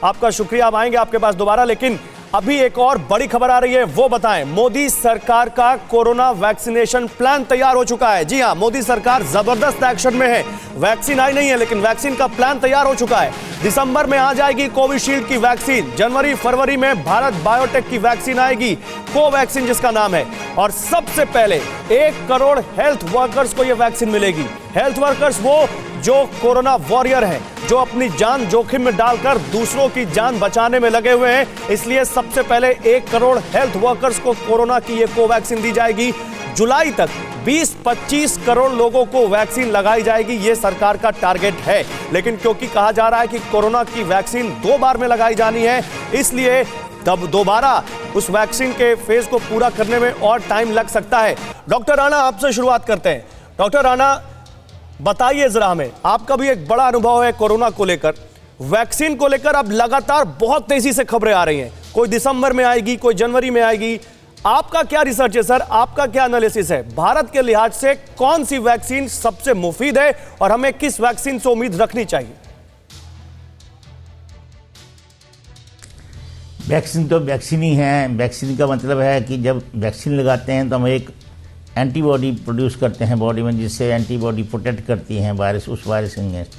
आपका शुक्रिया। हम आएंगे आपके पास दोबारा, लेकिन अभी एक और बड़ी खबर आ रही है, वो बताएं। मोदी सरकार का कोरोना वैक्सीनेशन प्लान तैयार हो चुका है। जी हां, मोदी सरकार जबरदस्त एक्शन में है। वैक्सीन आई नहीं है, लेकिन वैक्सीन का प्लान तैयार हो चुका है। दिसंबर में आ जाएगी कोविशील्ड की वैक्सीन, जनवरी फरवरी में भारत बायोटेक की वैक्सीन आएगी, कोवैक्सीन जिसका नाम है, और सबसे पहले 1 करोड़ हेल्थ वर्कर्स को यह वैक्सीन मिलेगी। हेल्थ वर्कर्स वो जो कोरोना वॉरियर हैं, जो अपनी जान जोखिम में डालकर दूसरों की जान बचाने में लगे हुए हैं। इसलिए सबसे पहले 1 करोड़ हेल्थ वर्कर्स को कोरोना की ये कोवैक्सीन दी जाएगी। जुलाई तक 20-25 करोड़ लोगों को वैक्सीन लगाई जाएगी, ये सरकार का टारगेट है। लेकिन क्योंकि कहा जा रहा है कि कोरोना की वैक्सीन 2 बार में लगाई जानी है, इसलिए तब दोबारा उस वैक्सीन के फेज को पूरा करने में और टाइम लग सकता है। डॉक्टर राणा, आपसे शुरुआत करते हैं। डॉक्टर राणा, बताइए जरा हमें, आपका भी एक बड़ा अनुभव है कोरोना को लेकर, वैक्सीन को लेकर अब लगातार बहुत तेजी से खबरें आ रही हैं। कोई दिसंबर में आएगी, कोई जनवरी में आएगी। आपका क्या रिसर्च है सर, आपका क्या एनालिसिस है? भारत के लिहाज से कौन सी वैक्सीन सबसे मुफीद है और हमें किस वैक्सीन से उम्मीद रखनी चाहिए? वैक्सीन तो वैक्सीन ही है। वैक्सीन का मतलब है कि जब वैक्सीन लगाते हैं तो हम एक एंटीबॉडी प्रोड्यूस करते हैं बॉडी में, जिससे एंटीबॉडी प्रोटेक्ट करती हैं वायरस, उस वायरस के अगेंस्ट।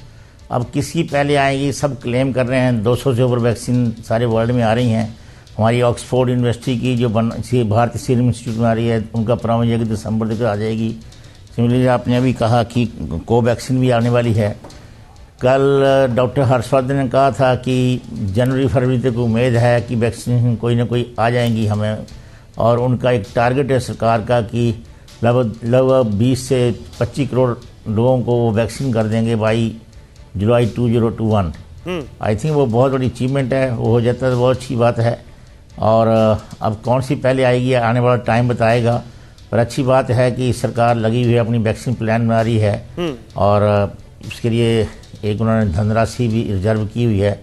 अब किसकी पहले आएगी, सब क्लेम कर रहे हैं। 200 से ऊपर वैक्सीन सारे वर्ल्ड में आ रही हैं। हमारी ऑक्सफोर्ड यूनिवर्सिटी की जो भारतीय सीरम इंस्टीट्यूट में आ रही है, उनका प्रॉमिस है कि दिसंबर तक आ जाएगी। सिमिलरली आपने अभी कहा कि कोवैक्सीन भी आने वाली है। कल डॉक्टर हर्षवर्धन ने कहा था कि जनवरी फरवरी तक उम्मीद है कि वैक्सीन कोई ना कोई आ जाएंगी हमें, और उनका एक टारगेट है सरकार का कि लगभग 20 से 25 करोड़ लोगों को वो वैक्सीन कर देंगे बाई जुलाई 2021। आई थिंक वो बहुत बड़ी अचीवमेंट है। वो हो जाता है तो बहुत अच्छी बात है। और अब कौन सी पहले आएगी आने वाला टाइम बताएगा, पर अच्छी बात है कि सरकार लगी हुई है, अपनी वैक्सीन प्लान बना रही है, और उसके लिए एक उन्होंने धनराशि भी रिजर्व की हुई है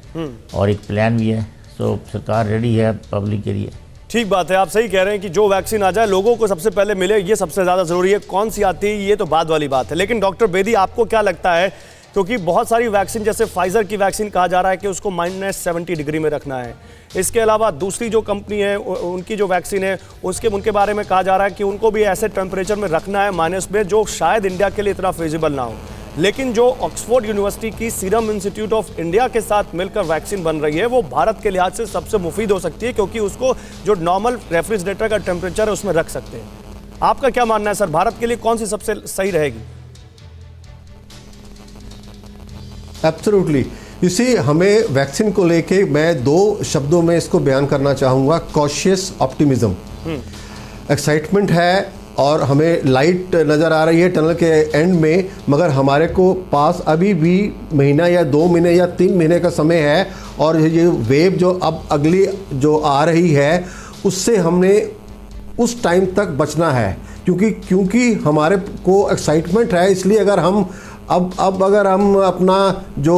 और एक प्लान भी है। सो सरकार रेडी है पब्लिक के लिए। ठीक बात है, आप सही कह रहे हैं कि जो वैक्सीन आ जाए लोगों को सबसे पहले मिले, ये सबसे ज़्यादा ज़रूरी है। कौन सी आती है ये तो बाद वाली बात है। लेकिन डॉक्टर बेदी, आपको क्या लगता है, क्योंकि बहुत सारी वैक्सीन, जैसे फाइजर की वैक्सीन कहा जा रहा है कि उसको -70 डिग्री में रखना है। इसके अलावा दूसरी जो कंपनी है उनकी जो वैक्सीन है उनके बारे में कहा जा रहा है कि उनको भी ऐसे टेम्परेचर में रखना है माइनस में, जो शायद इंडिया के लिए इतना फिजिबल ना हो। लेकिन जो ऑक्सफोर्ड यूनिवर्सिटी की सीरम इंस्टीट्यूट ऑफ इंडिया के साथ मिलकर वैक्सीन बन रही है, वो भारत के लिहाज से सबसे मुफीद हो सकती है, क्योंकि उसको जो नॉर्मल रेफ्रिजरेटर का टेम्परेचर है उसमें रख सकते हैं। आपका क्या मानना है सर, भारत के लिए कौन सी सबसे सही रहेगी? एब्सोल्युटली। इसी हमें वैक्सीन को लेके मैं 2 शब्दों में इसको बयान करना चाहूँगा। Cautious optimism. एक्साइटमेंट है और हमें लाइट नज़र आ रही है टनल के एंड में, मगर हमारे को पास अभी भी महीना या 2 महीने या 3 महीने का समय है। और ये वेव जो अब अगली जो आ रही है, उससे हमने उस टाइम तक बचना है, क्योंकि हमारे को एक्साइटमेंट है। इसलिए अगर हम अब अगर हम अपना जो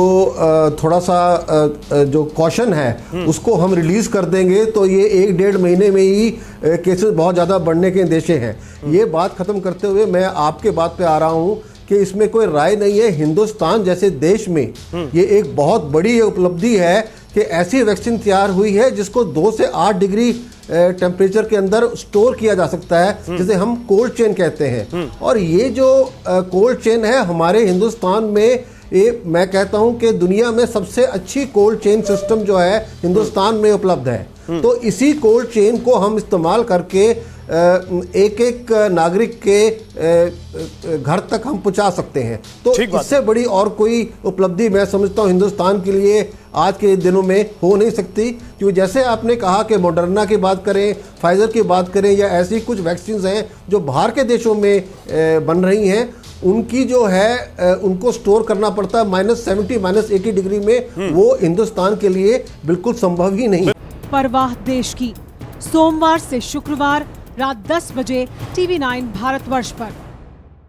थोड़ा सा जो कॉशन है उसको हम रिलीज़ कर देंगे तो ये 1-1.5 महीने में ही केसेस बहुत ज़्यादा बढ़ने के अंदेशे हैं। ये बात ख़त्म करते हुए मैं आपके बात पे आ रहा हूँ कि इसमें कोई राय नहीं है। हिंदुस्तान जैसे देश में ये एक बहुत बड़ी उपलब्धि है कि ऐसी वैक्सीन तैयार हुई है जिसको 2 से 8 डिग्री टेम्परेचर के अंदर स्टोर किया जा सकता है, जिसे हम कोल्ड चेन कहते हैं। और ये जो कोल्ड चेन है हमारे हिंदुस्तान में, ये मैं कहता हूं कि दुनिया में सबसे अच्छी कोल्ड चेन सिस्टम जो है हिंदुस्तान में उपलब्ध है। तो इसी कोल्ड चेन को हम इस्तेमाल करके एक नागरिक के घर तक हम पहुंचा सकते हैं। तो इससे बड़ी और कोई उपलब्धि मैं समझता हूं हिंदुस्तान के लिए आज के दिनों में हो नहीं सकती। क्योंकि जैसे आपने कहा कि मॉडर्ना की बात करें, फाइजर की बात करें, या ऐसी कुछ वैक्सीन हैं जो बाहर के देशों में बन रही हैं, उनकी जो है उनको स्टोर करना पड़ता है -70 -80 डिग्री में। वो हिंदुस्तान के लिए बिल्कुल संभव ही नहीं। परवाह देश की, सोमवार से शुक्रवार रात 10 बजे TV9 भारतवर्ष पर।